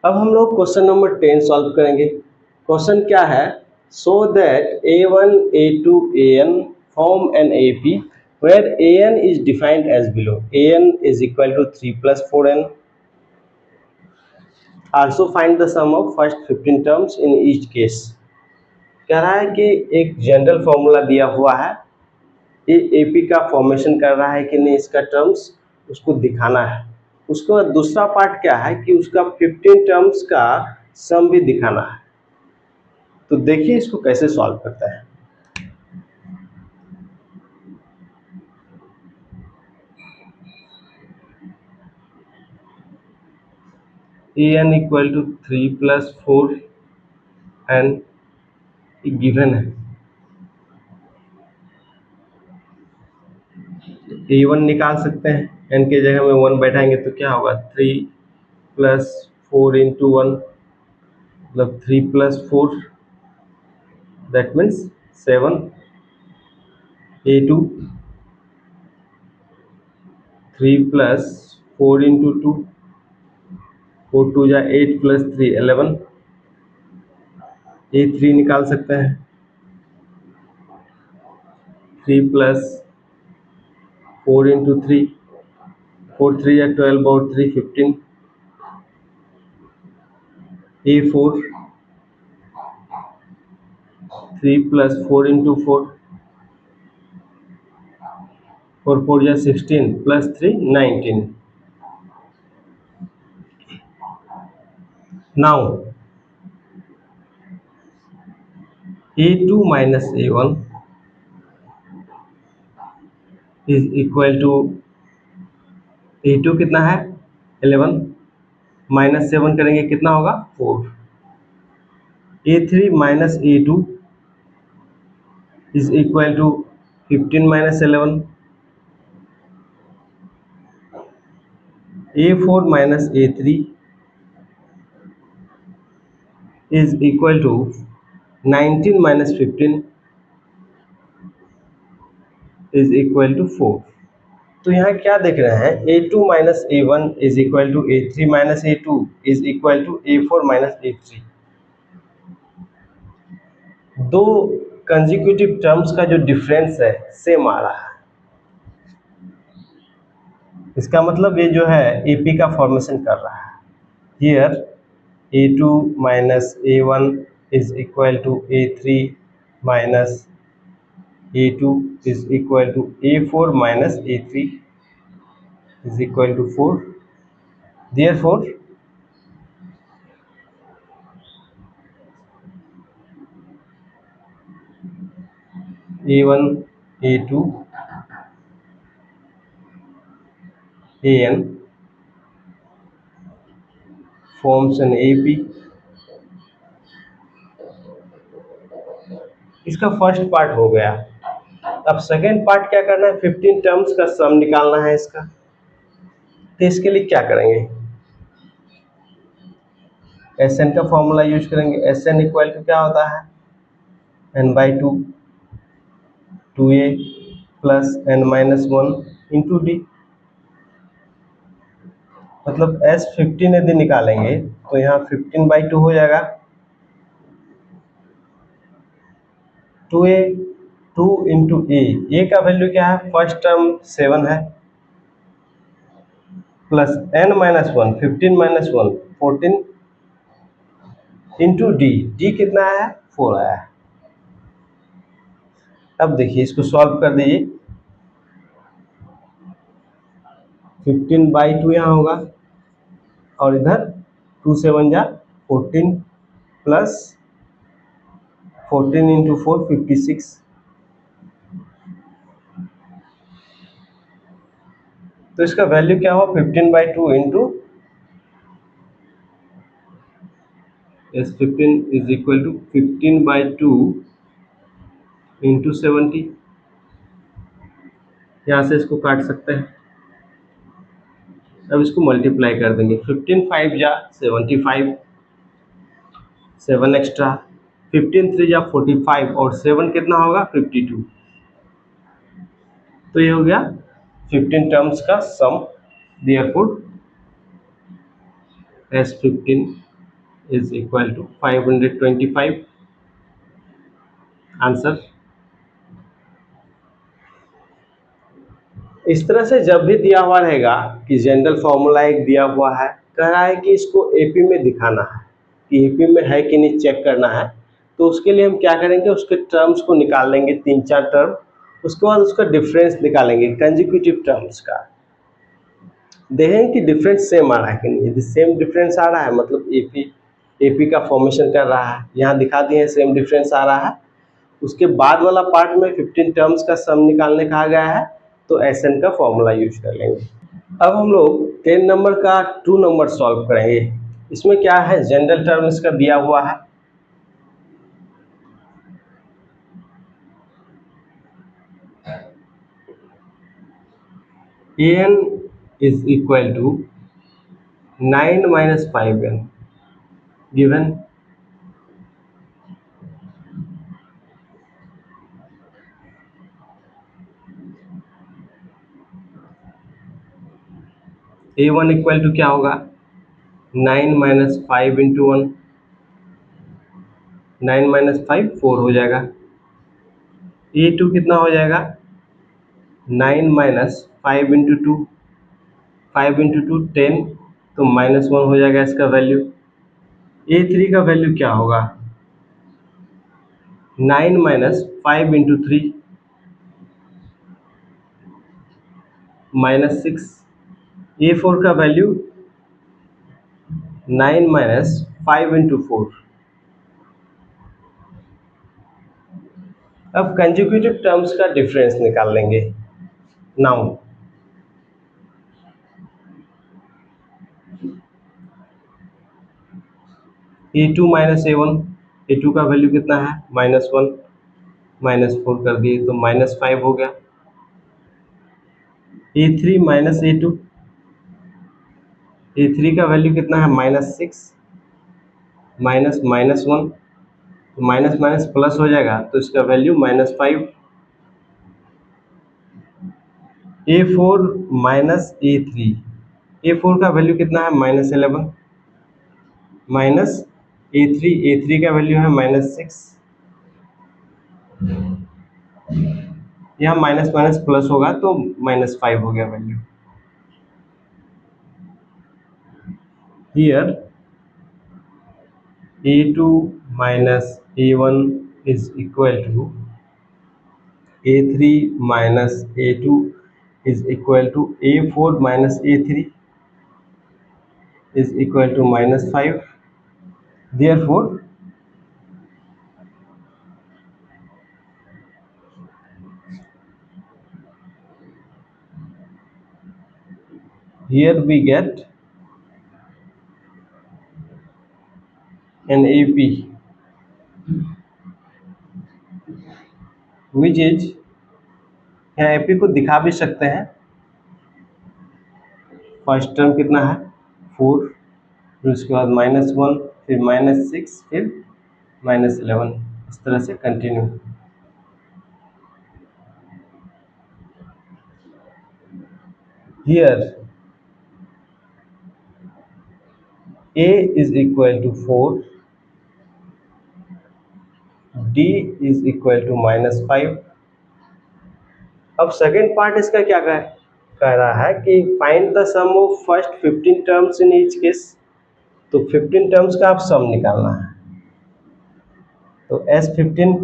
अब हम लोग क्वेश्चन नंबर 10 सॉल्व करेंगे। क्वेश्चन क्या है? So that A1 A2 AN form an AP where AN is defined as below. AN is equal to 3 plus 4N. Also find the sum of first 15 terms in each case. कह रहा है कि एक general formula दिया हुआ है, ये AP का फॉर्मेशन कर रहा है कि नहीं, इसका टर्म्स उसको दिखाना है। उसके बाद दूसरा पार्ट क्या है कि उसका 15 टर्म्स का सम भी दिखाना है। तो देखिए इसको कैसे सॉल्व करता है। an equal to 3 plus 4 and given है। a1 निकाल सकते हैं, n के जगह में 1 बैठाएंगे तो क्या होगा, 3 प्लस 4 इंटू 1 मतलब 3 plus 4 that means 7। a2 3 plus 4 into 2 4 2 जा 8 प्लस 3 11। a3 निकाल सकते हैं, 3 प्लस 4 इंटू 3 4 3 या 12 और 3 15। a4 3 प्लस 4 इंटू 4 4 4 या 16 plus 3 19। Now a2 minus a1 is equal to a2 कितना है 11 माइनस 7 करेंगे कितना होगा 4। a3 minus a2 is equal to 15 minus 11। a4 minus a3 is equal to 19 minus 15 is equal to 4। तो यहाँ क्या देख रहे हैं, a2 minus a1 is equal to a3 minus a2 is equal to a4 minus a3। दो consecutive terms का जो difference है सेम आ रहा है। इसका मतलब ये जो है AP का फॉर्मेशन कर रहा है। Here a2 minus a1 is equal to a3 minus a2 is equal to a4 minus a3 is equal to 4। Therefore a1 a2 an forms an AP। इसका फर्स्ट पार्ट हो गया। अब सेकेंड पार्ट क्या करना है, 15 टर्म्स का सम निकालना है इसका। तो इसके लिए क्या करेंगे, Sn का फॉर्मूला यूज करेंगे। Sn इक्वल टू क्या होता है n/2 2a plus n minus 1 into D. मतलब S15 यदि निकालेंगे तो यहाँ 15/2 हो जाएगा। 2a 2 इंटू ए का वैल्यू क्या है, फर्स्ट टर्म 7 है, plus n minus 1 15 minus 1 14 into D कितना है 4 आया है। अब देखिए इसको सॉल्व कर दीजिए। 15/2 यहाँ होगा और इधर 2 7 जा 14 प्लस 14 इंटू 4 56। तो इसका वैल्यू क्या हुआ 15/2 into S15 is equal to 15/2 into 70। यहाँ से इसको काट सकते हैं। अब इसको मल्टीप्लाई कर देंगे। 15 5 जा 75, 7 एक्स्ट्रा, 15 3 जा 45 और 7 कितना होगा 52। तो ये हो गया 15 टर्म्स का sum. Therefore S15 is equal to 525 answer. इस तरह से जब भी दिया हुआ रहेगा कि जनरल फॉर्मूला एक दिया हुआ है, कह रहा है कि इसको एपी में दिखाना है कि एपी में है कि नहीं चेक करना है, तो उसके लिए हम क्या करेंगे, उसके टर्म्स को निकाल लेंगे, 3-4 टर्म, उसके बाद उसका डिफरेंस निकालेंगे कंसेक्यूटिव टर्म्स का। देखेंगे कि डिफरेंस सेम आ रहा है कि नहीं। यदि सेम डिफरेंस आ रहा है मतलब एपी का फॉर्मेशन कर रहा है, यहाँ दिखा दिए सेम डिफरेंस आ रहा है। उसके बाद वाला पार्ट में 15 टर्म्स का सम निकालने कहा गया है, तो एसएन का फॉर्मूला यूज कर लेंगे। अब हम लोग 10 नंबर का 2 नंबर सॉल्व करेंगे। इसमें क्या है, जनरल टर्म इसका दिया हुआ है, an is equal to 9 minus 5n given a1 equal to क्या होगा, 9 माइनस 5 इंटू 1, 9 माइनस 5 4 हो जाएगा। a2 कितना हो जाएगा, 9 माइनस 5 इंटू 2, 5 इंटू 2 10, तो -1 हो जाएगा इसका वैल्यू। a3 का वैल्यू क्या होगा, 9 माइनस 5 इंटू 3 -6। a4 का वैल्यू 9 माइनस 5 इंटू 4। अब कंसेक्यूटिव टर्म्स का डिफरेंस निकाल लेंगे। Now a2 minus a1, a2 का वैल्यू कितना है, -1, -4 कर दिए तो -5 हो गया। a3 माइनस a2, a3 का वैल्यू कितना है, -6, -1, तो माइनस माइनस प्लस हो जाएगा तो इसका value -5। a4 minus a3, a4 का वैल्यू कितना है, -11, माइनस a3 का वैल्यू है -6, यहाँ माइनस माइनस प्लस होगा तो -5 हो गया value. Here a2 minus a1 is equal to a3 minus a2 is equal to a4 minus a3 is equal to -5. Therefore here we get an AP which is, यहाँ AP को दिखा भी सकते हैं, फर्स्ट टर्म कितना है 4, फिर उसके बाद -1, फिर -6, फिर -11, इस तरह से continue. Here A is equal to 4, D is equal to -5। अब सेकेंड पार्ट इसका क्या कह रहा है कि find the sum of first 15 terms in each case. तो 15 टर्म्स का आप सम निकालना है। तो S15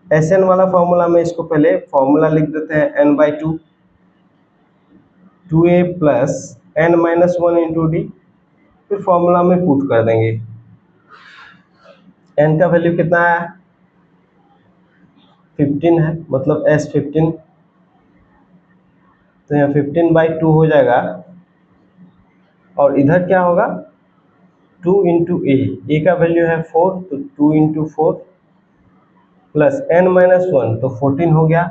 Sn वाला फॉर्मूला में इसको पहले फॉर्मूला लिख देते हैं, n/2 2a plus n-1 into D, फिर फॉर्मूला में पुट कर देंगे। n का वैल्यू कितना है, 15 है, मतलब S15, तो यहाँ 15/2 हो जाएगा, और इधर क्या होगा 2 इंटू ए का वैल्यू है 4, तो 2 इंटू 4 प्लस n-1 तो 14 हो गया,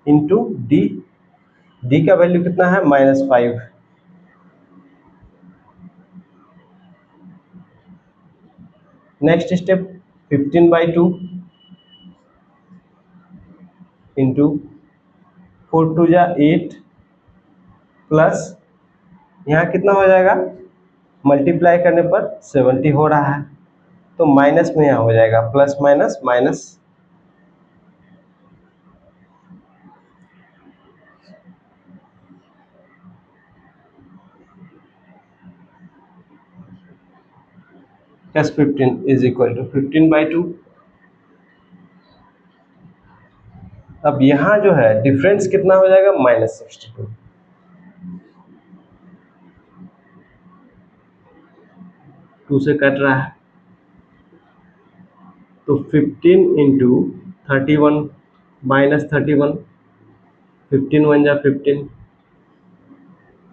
इंटू डी का वैल्यू कितना है, -5। नेक्स्ट स्टेप 15/2 इंटू 4 2 8 प्लस यहाँ कितना हो जाएगा मल्टीप्लाई करने पर 70 हो रहा है, तो माइनस में यहाँ हो जाएगा plus minus minus, plus 15 is equal to 15/2। अब यहाँ जो है डिफरेंस कितना हो जाएगा, -62। टू से कट रहा है, तो 15 इंटू 31 -31, 15 1 जा 15,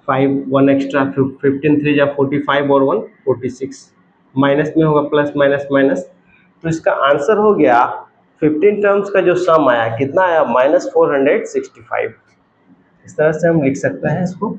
5 1 एक्स्ट्रा, 15 3 जा 45 और 1 46, माइनस में होगा प्लस माइनस माइनस, तो इसका आंसर हो गया 15 टर्म्स का जो सम आया कितना आया, -465। इस तरह से हम लिख सकते हैं इसको।